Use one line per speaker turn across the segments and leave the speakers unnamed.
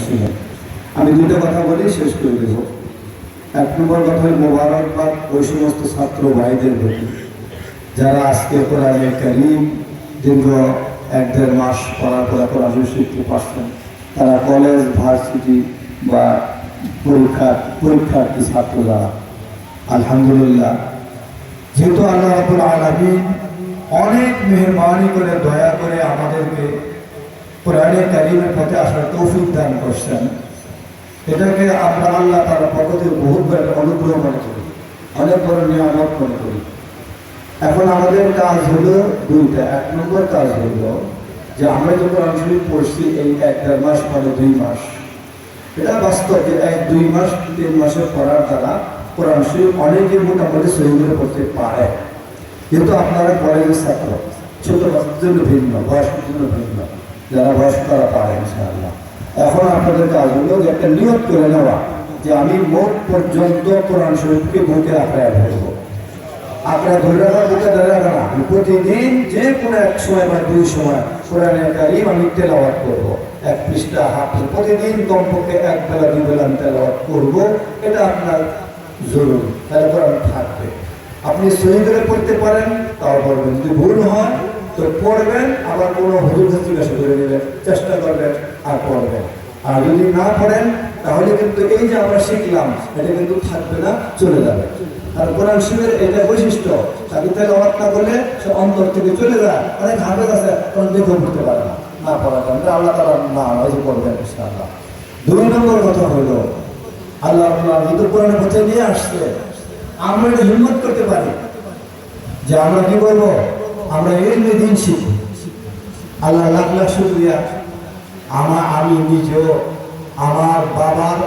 শুনেন। আমি দুটো কথা বলি, শেষ করে দেব। এক নম্বর কথা হল মোবারকবাদ ওই সমস্ত ছাত্র ভাইদের প্রতি যারা আজকে কোরআনে কারীম দীর্ঘ 1-1.5 মাস পড়ার পর কোরআন শিখতে পারছেন। তারা কলেজ, ভার্সিটি বা পরীক্ষার্থী ছাত্র যারা, আলহামদুলিল্লাহ, যেহেতু আল্লাহ রাব্বুল আলামিন অনেক মেহরবানি করে দয়া করে আমাদেরকে কোরআনে কারীমের পথে আসার তৌফিক দান করছেন, এটাকে আমরা আল্লাহ তাআলার পক্ষ থেকে বহুত বড় অনুগ্রহ মনে করি, অনেক বড় নিয়ামত মনে করি। এখন আমাদের কাজ হলো দুইটা। এক নম্বর কাজ হলো যে আমরা যে কোরআন শরীফ পড়ছি এই 1-1.5 মাস মানে 2 মাস, এটা বাস্তব যে 1-2 মাস 3 মাসের পড়ার দ্বারা কোরআন শরীফ অনেকে মোটামুটি সহি করে পড়তে পারে। কিন্তু আপনারা কলেজের ছাত্র, ছোট বাচ্চাদের জন্য ভিন্ন, বয়স্কদের জন্য ভিন্ন, যারা বয়স্ক তারা পারে ইনশাআল্লাহ। এখন আপনাদের কাজ হলো যে একটা নিয়ত করে নেওয়া যে আমি মোট পর্যন্ত কোরআন শরীফকে বুকে আঁকড়ায় ধরবো। আপনারা ধরে রাখা, বুকে ধরে রাখা না, প্রতিদিন যে কোনো এক সময় বা 2 সময় কোরআনে কারীম আমি তেলাওয়াত করবো। 1 পৃষ্ঠা হাফিজ প্রতিদিন কমপক্ষে 1 বেলা 2 বেলা আমি তেলাওয়াত করবো। এটা আপনার জরুরি, তাহলে কোরআন থাকবে। আপনি সহি করে পড়তে পারেন তাও পড়বেন, যদি ভুল হয় তো পড়বেন, আবার কোনো হুজুর জিজ্ঞাসা করে নেবেন, চেষ্টা করবেন আর পড়বেন। আর যদি না পড়েন তাহলে কিন্তু এই যে আমরা শিখলাম এটা কিন্তু থাকবে না, চলে যাবে। আর কোরআন শরীফের এটা বৈশিষ্ট্য, তাকে তেলাওয়াত না করলে সে অন্তর থেকে চলে যায়। অনেক হাফেজ আছে কোন দেখে পড়তে পারে না, না পড়া যাবে, আল্লাহ তাআলা না হয়তো পড়বেন ইনশাআল্লাহ। 2 নম্বর কথা হলো আল্লাহ কিন্তু কোরআনের পথে নিয়ে আসছে, আমরা এটা হিম্মত করতে পারি যে আমরা কি করবো, আমরা ইলমে দ্বীন শিখব। আল্লাহ লাখ লাখ শুকরিয়া, আমি নিজেও আমার বাবার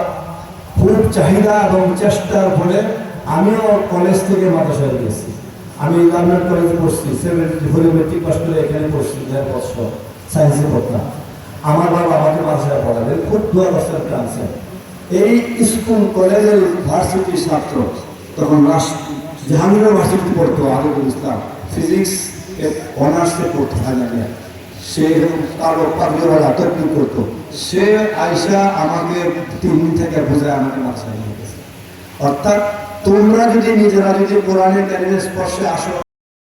খুব চাহিদা এবং চেষ্টার ফলে আমিও কলেজ থেকে মাদ্রাসায় গেছি। আমি গভর্নমেন্ট কলেজে পড়ছি, 74 মেট্রিক পাস করে এখানে পড়ছি 1.5 বছর সায়েন্সে পড়তাম। আমার বাবা আমাকে মাদ্রাসায় পড়ালেন, খুব দোয়া করছেন টানছে। এই স্কুল কলেজের ভার্সিটির ছাত্র তখন জাহাঙ্গীর ভার্সিটি পড়তো, আদরুল ইসলাম ফিজিক্স অনার্সে পড়তো ফাইনালিয়া, সে কারো পাগলেওয়ালা তর্ক করতো। সে আয়সা আমাকে 3 দিন থেকে বোঝায় আমাকে মাদ্রাসায় নিয়ে গেছে। অর্থাৎ তোমরা যদি নিজেরা যদি কোরআনের কারীমের স্পর্শে আসো